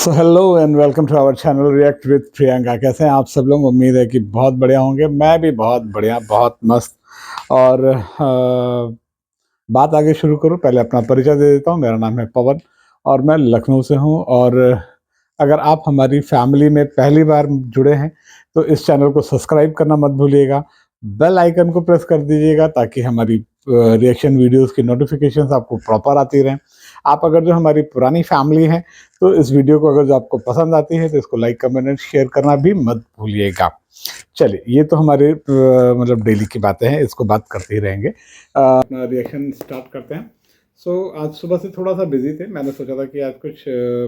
So hello and welcome to our channel react with Priyanka. कैसे हैं आप सब लोग? उम्मीद है कि बहुत बढ़िया होंगे। मैं भी बहुत बढ़िया, बहुत मस्त। और बात आगे शुरू करूं, पहले अपना परिचय दे देता हूं। मेरा नाम है पवन और मैं लखनऊ से हूं। और अगर आप हमारी फैमिली में पहली बार जुड़े हैं तो इस चैनल को सब्सक्राइब करना मत भूलिएगा। बेल आइकन को प्रेस कर दीजिएगा ताकि हमारी रिएक्शन वीडियोस की नोटिफिकेशंस आपको प्रॉपर आती रहें। आप अगर जो हमारी पुरानी फैमिली हैं तो इस वीडियो को अगर जो आपको पसंद आती है तो इसको लाइक, कमेंट एंड शेयर करना भी मत भूलिएगा। चलिए, ये तो हमारे मतलब डेली की बातें हैं, इसको बात करते ही रहेंगे। अपना रिएक्शन स्टार्ट करते हैं। आज सुबह से थोड़ा सा बिजी थे। मैंने सोचा था कि आज कुछ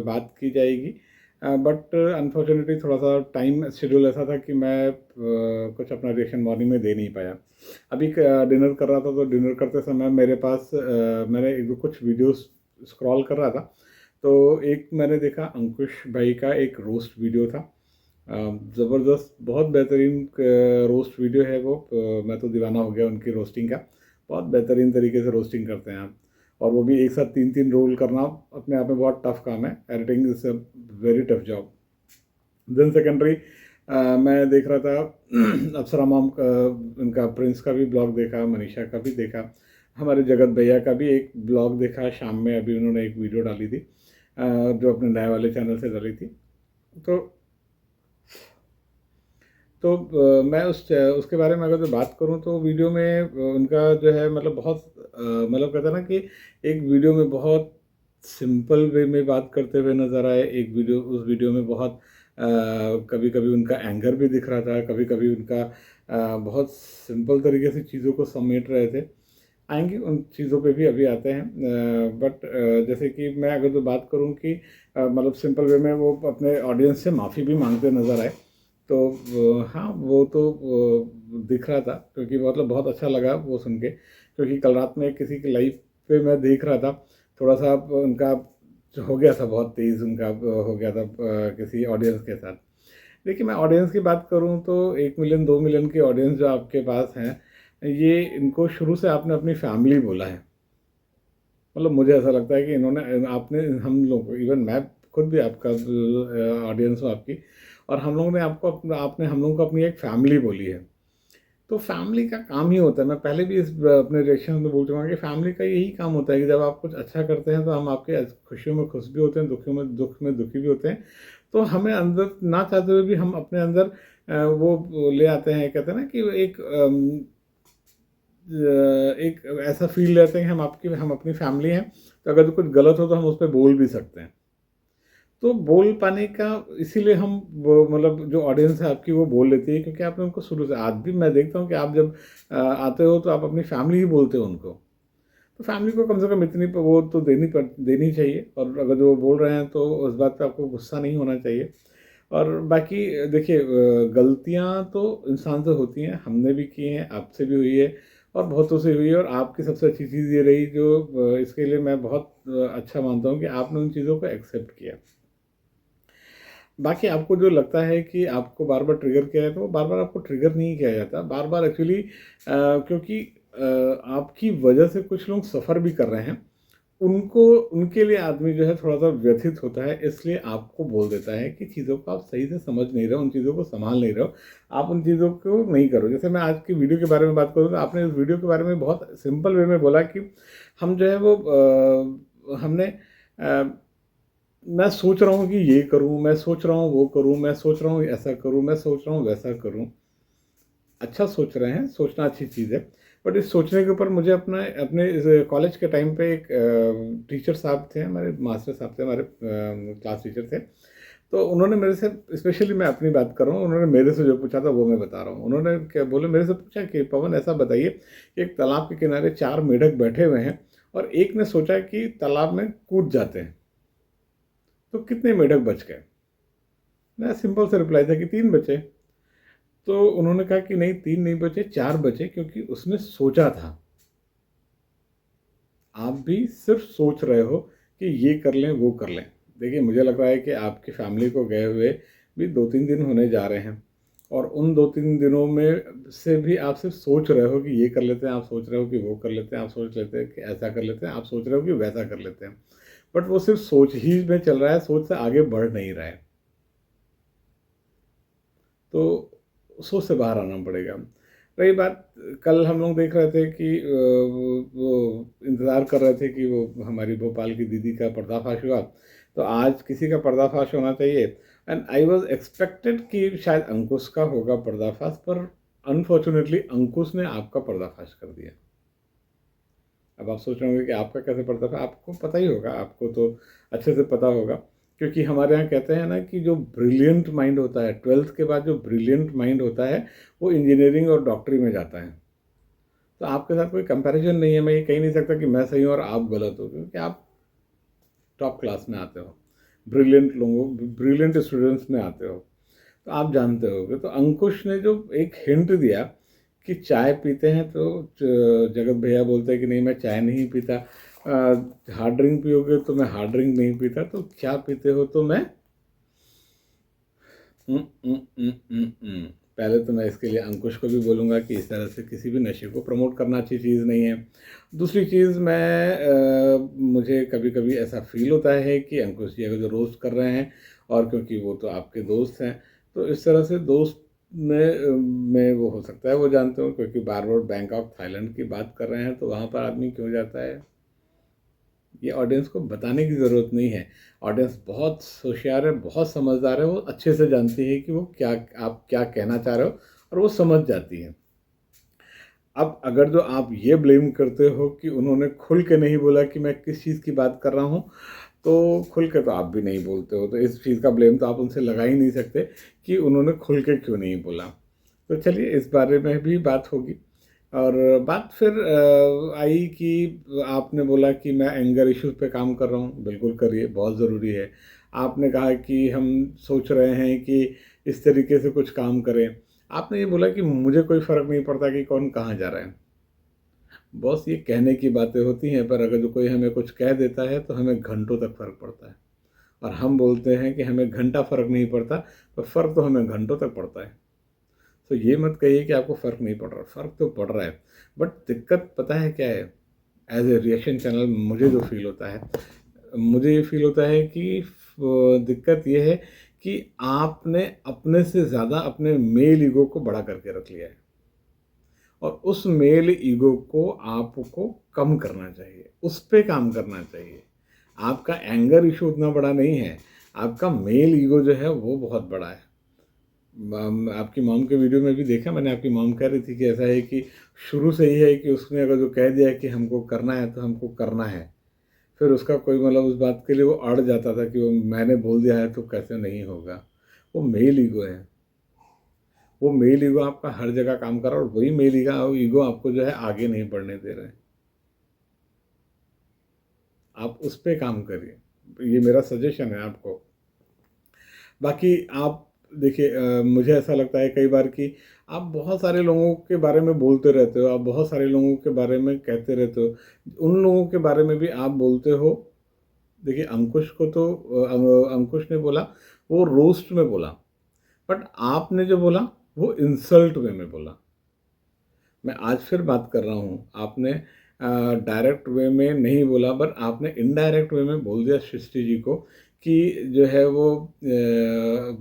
बात की जाएगी, बट अनफॉर्चुनेटली थोड़ा सा टाइम शेड्यूल ऐसा था कि मैं कुछ अपना रिएक्शन मॉर्निंग में दे नहीं पाया। अभी डिनर कर रहा था तो डिनर करते समय मेरे पास मैंने एक दो कुछ वीडियोस स्क्रॉल कर रहा था। तो एक मैंने देखा, अंकुश भाई का एक रोस्ट वीडियो था। ज़बरदस्त, बहुत बेहतरीन रोस्ट वीडियो है वो। मैं तो दीवाना हो गया उनकी रोस्टिंग का। बहुत बेहतरीन तरीके से रोस्टिंग करते हैं आप। और वो भी एक साथ तीन तीन रोल करना अपने आप में बहुत टफ काम है। Editing is a very tough job. Then secondary मैं देख रहा था अप्सरा मॉम का, उनका प्रिंस का भी ब्लॉग देखा, मनीषा का भी देखा, हमारे जगत भैया का भी एक ब्लॉग देखा। शाम में अभी उन्होंने एक वीडियो डाली थी जो अपने नए वाले चैनल से डाली थी। तो मैं उसके बारे में अगर जो बात करूं तो वीडियो में उनका जो है मतलब बहुत मतलब कहते हैं ना कि एक वीडियो में बहुत सिंपल वे में बात करते हुए नज़र आए। एक वीडियो, उस वीडियो में बहुत कभी कभी उनका एंगर भी दिख रहा था, कभी कभी उनका बहुत सिंपल तरीके से चीज़ों को समेट रहे थे। आएंगे उन चीज़ों पे भी, अभी आते हैं। बट जैसे कि मैं अगर जो बात करूं कि मतलब सिंपल वे में वो अपने ऑडियंस से माफ़ी भी मांगते नज़र आए। तो हाँ, वो तो दिख रहा था, क्योंकि मतलब बहुत अच्छा लगा वो सुन के। क्योंकि कल रात में किसी की लाइफ पे मैं देख रहा था, थोड़ा सा उनका जो हो गया था, बहुत तेज़ उनका हो गया था किसी ऑडियंस के साथ। देखिए, मैं ऑडियंस की बात करूं तो 1 मिलियन 2 मिलियन की ऑडियंस जो आपके पास हैं, ये इनको शुरू से आपने अपनी फैमिली बोला है। मतलब मुझे ऐसा लगता है कि इन्होंने, आपने, हम लोग, इवन मैं खुद भी आपका ऑडियंस हूँ आपकी, और हम लोगों ने आपको आपने हम लोगों को अपनी एक फैमिली बोली है। तो फैमिली का काम ही होता है, मैं पहले भी इस अपने रिएक्शन में बोल चुका हूँ कि फैमिली का यही काम होता है कि जब आप कुछ अच्छा करते हैं तो हम आपके खुशियों में खुश भी होते हैं, दुख में दुखी भी होते हैं। तो हमें अंदर ना चाहते हुए भी हम अपने अंदर वो ले आते हैं, कहते हैं ना कि एक ऐसा फील लेते हैं कि हम अपनी फैमिली हैं। तो अगर कुछ गलत हो तो हम उस पर बोल भी सकते हैं। तो बोल पाने का, इसीलिए हम वो मतलब जो ऑडियंस है आपकी वो बोल लेती है, क्योंकि आपने उनको शुरू से, आज भी मैं देखता हूँ कि आप जब आते हो तो आप अपनी फैमिली ही बोलते हो उनको। तो फैमिली को कम से कम इतनी वो तो देनी चाहिए। और अगर जो वो बोल रहे हैं तो उस बात पे आपको गुस्सा नहीं होना चाहिए। और बाकी देखिए, गलतियाँ तो इंसान से होती हैं, हमने भी की हैं, आपसे भी हुई है और बहुतों से हुई है। और आपकी सबसे अच्छी चीज़ ये रही जो इसके लिए मैं बहुत अच्छा मानता हूँ कि आपने उन चीज़ों को एक्सेप्ट किया। बाकी आपको जो लगता है कि आपको बार बार ट्रिगर किया जाता है, वो बार बार आपको ट्रिगर नहीं किया जाता, बार बार एक्चुअली क्योंकि आपकी वजह से कुछ लोग सफ़र भी कर रहे हैं। उनको, उनके लिए आदमी जो है थोड़ा सा व्यथित होता है, इसलिए आपको बोल देता है कि चीज़ों को आप सही से समझ नहीं रहे हो, उन चीज़ों को संभाल नहीं रहे हो, आप उन चीज़ों को नहीं करो। जैसे मैं आज की वीडियो के बारे में बात करूँ तो आपने इस वीडियो के बारे में बहुत सिंपल वे में बोला कि हम जो है वो हमने मैं सोच रहा हूँ कि ये करूँ, मैं सोच रहा हूँ वो करूँ, मैं सोच रहा हूँ ऐसा करूँ, मैं सोच रहा हूँ वैसा करूँ। अच्छा सोच रहे हैं, सोचना अच्छी चीज़ है। बट इस सोचने के ऊपर मुझे अपना अपने इस कॉलेज के टाइम पे एक टीचर साहब थे, हमारे मास्टर साहब थे, हमारे क्लास टीचर थे। तो उन्होंने मेरे से, स्पेशली मैं अपनी बात कर रहा हूँ, उन्होंने मेरे से जो पूछा था वो मैं बता रहा हूँ। उन्होंने क्या बोले, मेरे से पूछा कि पवन ऐसा बताइए कि एक तालाब के किनारे 4 मेढक बैठे हुए हैं और एक ने सोचा कि तालाब में कूद जाते हैं, तो कितने मेढक बच गए? मेरा सिंपल सा रिप्लाई था कि 3 बचे। तो उन्होंने कहा कि नहीं, 3 नहीं बचे, 4 बचे, क्योंकि उसने सोचा था। आप भी सिर्फ सोच रहे हो कि ये कर लें, वो कर लें। देखिए, मुझे लग रहा है कि आपकी फैमिली को गए हुए भी 2-3 दिन होने जा रहे हैं, और उन 2-3 दिनों में से भी आप सिर्फ सोच रहे हो कि ये कर लेते हैं, आप सोच रहे हो कि वो कर लेते हैं, आप सोच लेते हैं कि ऐसा कर लेते हैं, आप सोच रहे हो कि वैसा कर लेते हैं। बट वो सिर्फ सोच ही में चल रहा है, सोच से आगे बढ़ नहीं रहा है। तो सोच से बाहर आना पड़ेगा। रही बात, कल हम लोग देख रहे थे कि वो इंतज़ार कर रहे थे कि वो हमारी भोपाल की दीदी का पर्दाफाश हुआ, तो आज किसी का पर्दाफाश होना चाहिए। एंड आई वाज एक्सपेक्टेड कि शायद अंकुश का होगा पर्दाफाश, पर अनफॉर्चुनेटली अंकुश ने आपका पर्दाफाश कर दिया। अब आप सोच रहे होंगे कि आपका कैसे पर्दाफाश, आपको पता ही होगा, आपको तो अच्छे से पता होगा, क्योंकि हमारे यहाँ कहते हैं ना कि जो ब्रिलियंट माइंड होता है, 12th के बाद जो ब्रिलियंट माइंड होता है, वो इंजीनियरिंग और डॉक्टरी में जाता है। तो आपके साथ कोई कंपैरिजन नहीं है, मैं ये कह नहीं सकता कि मैं सही हूँ और आप गलत हो, क्योंकि आप टॉप क्लास में आते हो, ब्रिलियंट स्टूडेंट्स में आते हो, तो आप जानते होगे। तो अंकुश ने जो एक हिंट दिया कि चाय पीते हैं, तो जगत भैया बोलते हैं कि नहीं मैं चाय नहीं पीता, हार्ड ड्रिंक पियोगे तो मैं हार्ड ड्रिंक नहीं पीता, तो क्या पीते हो, तो मैं उम, उम, उम, उम, उम। पहले तो मैं इसके लिए अंकुश को भी बोलूँगा कि इस तरह से किसी भी नशे को प्रमोट करना अच्छी चीज़ नहीं है। दूसरी चीज़, मुझे कभी-कभी ऐसा फ़ील होता है कि अंकुश जी अगर जो रोस्ट कर रहे हैं, और क्योंकि वो तो आपके दोस्त हैं, तो इस तरह से दोस्त में वो हो सकता है वो जानते हो, क्योंकि बार-बार बैंकॉक थाईलैंड की बात कर रहे हैं, तो वहाँ पर आदमी क्यों जाता है? ये ऑडियंस को बताने की ज़रूरत नहीं है। ऑडियंस बहुत होशियार है, बहुत समझदार है, वो अच्छे से जानती है कि वो क्या, आप क्या कहना चाह रहे हो, और वो समझ जाती है। अब अगर जो आप ये ब्लेम करते हो कि उन्होंने खुल के नहीं बोला कि मैं किस चीज़ की बात कर रहा हूँ, तो खुल के तो आप भी नहीं बोलते हो, तो इस चीज़ का ब्लेम तो आप उनसे लगा ही नहीं सकते कि उन्होंने खुल के क्यों नहीं बोला। तो चलिए इस बारे में भी बात होगी। और बात फिर आई कि आपने बोला कि मैं एंगर इश्यूज़ पे काम कर रहा हूँ, बिल्कुल करिए, बहुत ज़रूरी है। आपने कहा कि हम सोच रहे हैं कि इस तरीके से कुछ काम करें। आपने ये बोला कि मुझे कोई फ़र्क नहीं पड़ता कि कौन कहाँ जा रहा है। बॉस, ये कहने की बातें होती हैं, पर अगर जो कोई हमें कुछ कह देता है तो हमें घंटों तक फ़र्क पड़ता है। और हम बोलते हैं कि हमें घंटा फ़र्क नहीं पड़ता, पर फ़र्क तो हमें घंटों तक पड़ता है। तो ये मत कहिए कि आपको फ़र्क नहीं पड़ रहा, फ़र्क तो पड़ रहा है। बट दिक्कत पता है क्या है? एज़ ए रिएक्शन चैनल मुझे जो फ़ील होता है, मुझे ये फ़ील होता है कि दिक्कत ये है कि आपने अपने से ज़्यादा अपने मेल ईगो को बड़ा करके रख लिया है, और उस मेल ईगो को आपको कम करना चाहिए, उस पे काम करना चाहिए। आपका एंगर इश्यू उतना बड़ा नहीं है, आपका मेल ईगो जो है वो बहुत बड़ा है। आपकी मॉम के वीडियो में भी देखा मैंने, आपकी मॉम कह रही थी कि ऐसा है कि शुरू से ही है कि उसने अगर जो कह दिया है कि हमको करना है तो हमको करना है, फिर उसका कोई मतलब उस बात के लिए वो अड़ जाता था कि वो मैंने बोल दिया है तो कैसे नहीं होगा। वो मेल ईगो है, वो मेल ईगो आपका हर जगह काम कर रहा है, और वही मेल ईगो आपको जो है आगे नहीं बढ़ने दे रहे हैं। आप उस पे काम करिए, ये मेरा सजेशन है आपको। बाकी आप देखिए, मुझे ऐसा लगता है कई बार कि आप बहुत सारे लोगों के बारे में बोलते रहते हो, आप बहुत सारे लोगों के बारे में कहते रहते हो, उन लोगों के बारे में भी आप बोलते हो। देखिए अंकुश को तो अंकुश ने बोला, वो रोस्ट में बोला, बट आपने जो बोला वो इंसल्ट वे में बोला। मैं आज फिर बात कर रहा हूँ, आपने डायरेक्ट वे में नहीं बोला, बट आपने इनडायरेक्ट वे में बोल दिया सृष्टि जी को कि जो है वो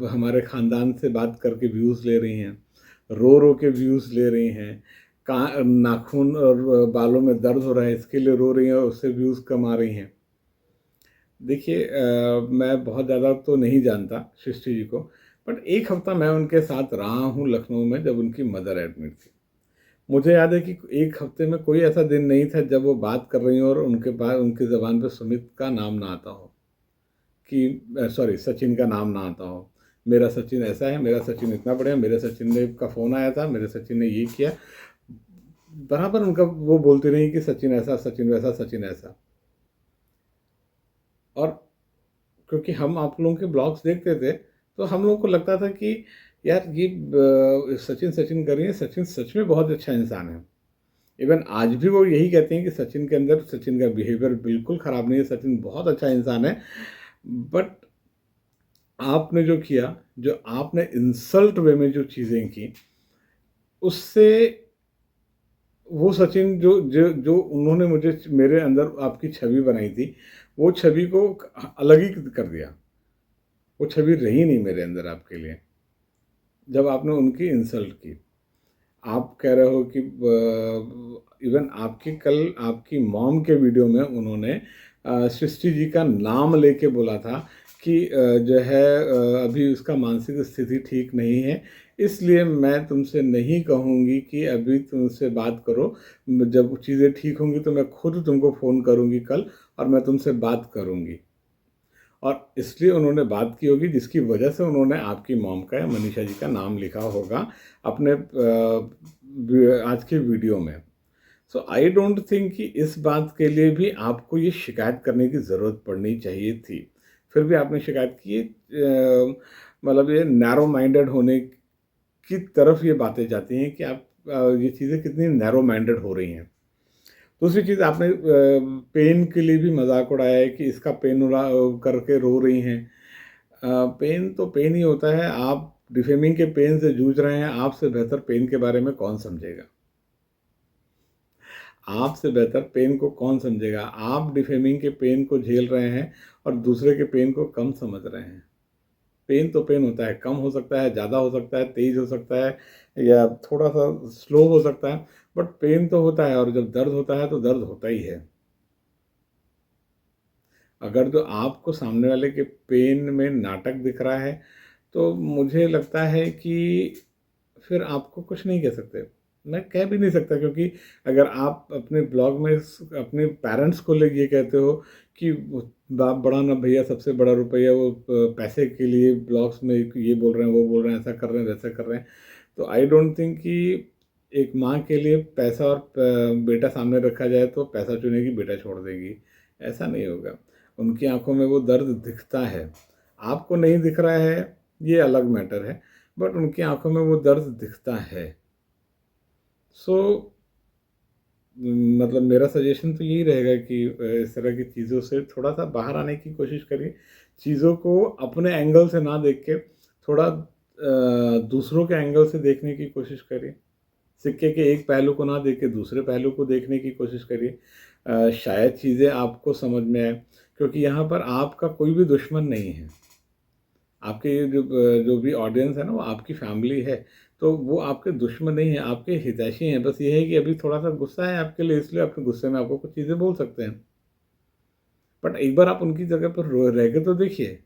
हमारे ख़ानदान से बात करके व्यूज़ ले रही हैं, रो रो के व्यूज़ ले रही हैं, का नाखून और बालों में दर्द हो रहा है इसके लिए रो रही हैं, और उससे व्यूज़ कमा रही हैं। देखिए, मैं बहुत ज़्यादा तो नहीं जानता सृष्टि जी को, बट एक हफ़्ता मैं उनके साथ रहा हूँ लखनऊ में, जब उनकी मदर एडमिट थी। मुझे याद है कि एक हफ्ते में कोई ऐसा दिन नहीं था जब वो बात कर रही हो और उनके पास उनकी ज़बान पे सुमित का नाम ना आता हो, कि सॉरी सचिन का नाम ना आता हो। मेरा सचिन ऐसा है, मेरा सचिन इतना बढ़िया, मेरे सचिन ने का फ़ोन आया था, मेरे सचिन ने ये किया। बराबर उनका वो बोलती रही कि सचिन ऐसा, सचिन वैसा, सचिन ऐसा। और क्योंकि हम आप लोगों के ब्लॉग्स देखते थे, तो हम लोगों को लगता था कि यार ये सचिन सचिन कर रही है, सचिन सच में बहुत अच्छा इंसान है। इवन आज भी वो यही कहते हैं कि सचिन के अंदर, सचिन का बिहेवियर बिल्कुल ख़राब नहीं है, सचिन बहुत अच्छा इंसान है। बट आपने जो किया, जो आपने इंसल्ट वे में जो चीज़ें की, उससे वो सचिन जो जो जो उन्होंने मुझे मेरे अंदर आपकी छवि बनाई थी, वो छवि को अलग ही कर दिया। वो छवि रही नहीं मेरे अंदर आपके लिए, जब आपने उनकी इंसल्ट की। आप कह रहे हो कि इवन आपकी कल आपकी मॉम के वीडियो में उन्होंने सृष्टि जी का नाम लेके बोला था कि जो है अभी उसका मानसिक स्थिति ठीक नहीं है, इसलिए मैं तुमसे नहीं कहूँगी कि अभी तुमसे बात करो। जब चीज़ें ठीक होंगी तो मैं खुद तुमको फ़ोन करूँगी कल, और मैं तुमसे बात करूँगी। और इसलिए उन्होंने बात की होगी जिसकी वजह से उन्होंने आपकी मॉम का या मनीषा जी का नाम लिखा होगा अपने आज के वीडियो में। सो आई डोंट थिंक कि इस बात के लिए भी आपको ये शिकायत करने की ज़रूरत पड़नी चाहिए थी। फिर भी आपने शिकायत की। मतलब ये नैरो माइंडेड होने की तरफ ये बातें जाती हैं कि आप ये चीज़ें कितनी नैरो माइंडेड हो रही हैं। दूसरी चीज़, आपने पेन के लिए भी मजाक उड़ाया है कि इसका पेन उड़ा करके रो रही हैं। पेन तो पेन ही होता है। आप डिफेमिंग के पेन से जूझ रहे हैं, आपसे बेहतर पेन के बारे में कौन समझेगा? आपसे बेहतर पेन को कौन समझेगा? आप डिफेमिंग के पेन को झेल रहे हैं और दूसरे के पेन को कम समझ रहे हैं। पेन तो पेन होता है, कम हो सकता है, ज़्यादा हो सकता है, तेज़ हो सकता है या थोड़ा-सा स्लो हो सकता है, बट पेन तो होता है, और जब दर्द होता है तो दर्द होता ही है। अगर जो आपको सामने वाले के पेन में नाटक दिख रहा है, तो मुझे लगता है कि फिर आपको कुछ नहीं कह सकते। मैं कह भी नहीं सकता, क्योंकि अगर आप अपने ब्लॉग में अपने पेरेंट्स को ले ये कहते हो कि बाप बड़ा ना भैया, सबसे बड़ा रुपया, वो पैसे के लिए ब्लॉग्स में ये बोल रहे हैं, वो बोल रहे हैं, ऐसा कर रहे हैं, वैसा कर रहे हैं। तो आई डोंट थिंक कि एक माँ के लिए पैसा और बेटा सामने रखा जाए तो पैसा चुनेगी, बेटा छोड़ देगी। ऐसा नहीं होगा। उनकी आंखों में वो दर्द दिखता है, आपको नहीं दिख रहा है, ये अलग मैटर है, बट उनकी आंखों में वो दर्द दिखता है। सो मतलब मेरा सजेशन तो यही रहेगा कि इस तरह की चीज़ों से थोड़ा-सा बाहर आने की कोशिश करिए। चीज़ों को अपने एंगल से ना देख के थोड़ा दूसरों के एंगल से देखने की कोशिश करिए। सिक्के के एक पहलू को ना देख के दूसरे पहलू को देखने की कोशिश करिए। शायद चीज़ें आपको समझ में आए, क्योंकि यहाँ पर आपका कोई भी दुश्मन नहीं है। आपके ये जो भी ऑडियंस है ना, वो आपकी फैमिली है, तो वो आपके दुश्मन नहीं है, आपके हितैषी हैं। बस ये है कि अभी थोड़ा-सा गुस्सा है आपके लिए, इसलिए अपने गुस्से में आपको कुछ चीज़ें बोल सकते हैं। बट एक बार आप उनकी जगह पर रह के तो देखिए।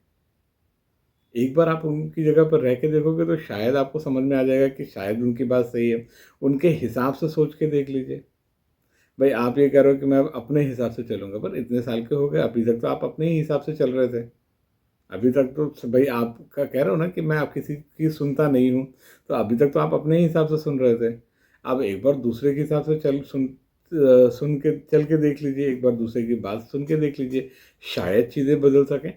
एक बार आप उनकी जगह पर रह के देखोगे तो शायद आपको समझ में आ जाएगा कि शायद उनकी बात सही है। उनके हिसाब से सोच के देख लीजिए। भई आप ये कह रहे हो कि मैं अब अपने हिसाब से चलूँगा, पर इतने साल के हो गए, अभी तक तो आप अपने ही हिसाब से चल रहे थे। अभी तक तो भई आपका कह रहे हो ना कि मैं आप किसी की सुनता नहीं हूँ, तो अभी तक तो आप अपने ही हिसाब से सुन रहे थे। अब एक बार दूसरे के हिसाब से सुन के चल के देख लीजिए, एक बार दूसरे की बात सुन के देख लीजिए, शायद चीज़ें बदल सकें।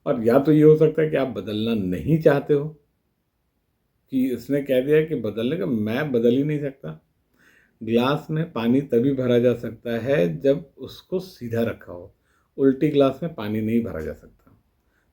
और या तो ये हो सकता है कि आप बदलना नहीं चाहते हो, कि उसने कह दिया कि बदलने का, मैं बदल ही नहीं सकता। ग्लास में पानी तभी भरा जा सकता है जब उसको सीधा रखा हो, उल्टी ग्लास में पानी नहीं भरा जा सकता।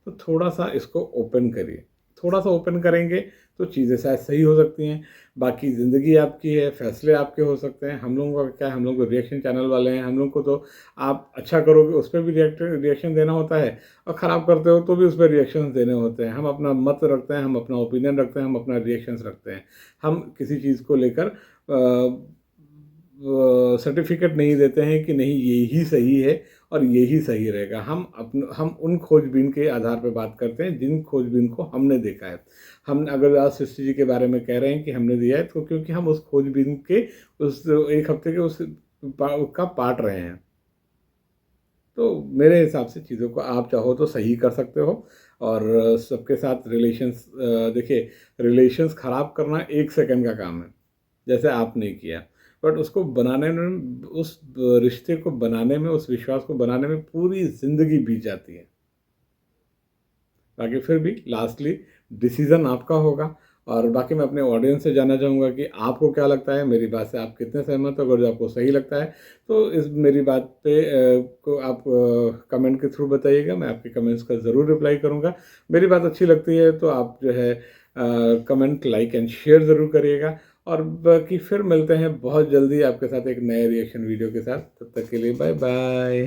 तो थोड़ा-सा इसको ओपन करिए। थोड़ा-सा ओपन करेंगे तो चीज़ें शायद सही हो सकती हैं। बाकी ज़िंदगी आपकी है, फ़ैसले आपके हो सकते हैं। हम लोगों का क्या है, हम लोग तो रिएक्शन चैनल वाले हैं। हम लोग को तो आप अच्छा करोगे उस पे भी रिएक्शन देना होता है, और ख़राब करते हो तो भी उस पे रिएक्शंस देने होते हैं। हम अपना मत रखते हैं, हम अपना ओपिनियन रखते हैं, हम अपना रिएक्शंस रखते हैं। हम किसी चीज़ को लेकर सर्टिफ़िकेट नहीं देते हैं कि नहीं यही सही है और यही सही रहेगा। हम उन खोजबीन के आधार पे बात करते हैं जिन खोजबीन को हमने देखा है। हम अगर आज सृष्टि जी के बारे में कह रहे हैं कि हमने दिया है, तो क्योंकि हम उस खोजबीन के उस 1 हफ्ते के उस का पार्ट रहे हैं। तो मेरे हिसाब से चीज़ों को आप चाहो तो सही कर सकते हो। और सबके साथ रिलेशंस, देखिए, रिलेशंस ख़राब करना 1 सेकंड का काम है, जैसे आपने किया। बट उसको बनाने में, उस रिश्ते को बनाने में, उस विश्वास को बनाने में पूरी ज़िंदगी बीत जाती है। बाकी फिर भी लास्टली डिसीज़न आपका होगा। और बाकी मैं अपने ऑडियंस से जानना चाहूँगा कि आपको क्या लगता है, मेरी बात से आप कितने सहमत हो? अगर जो आपको सही लगता है तो इस मेरी बात पे को आप कमेंट के थ्रू बताइएगा। मैं आपके कमेंट्स का ज़रूर रिप्लाई करूँगा। मेरी बात अच्छी लगती है तो आप जो है कमेंट, लाइक एंड शेयर ज़रूर करिएगा। और बाकी फिर मिलते हैं बहुत जल्दी आपके साथ एक नए रिएक्शन वीडियो के साथ। तब तक के लिए बाय बाय।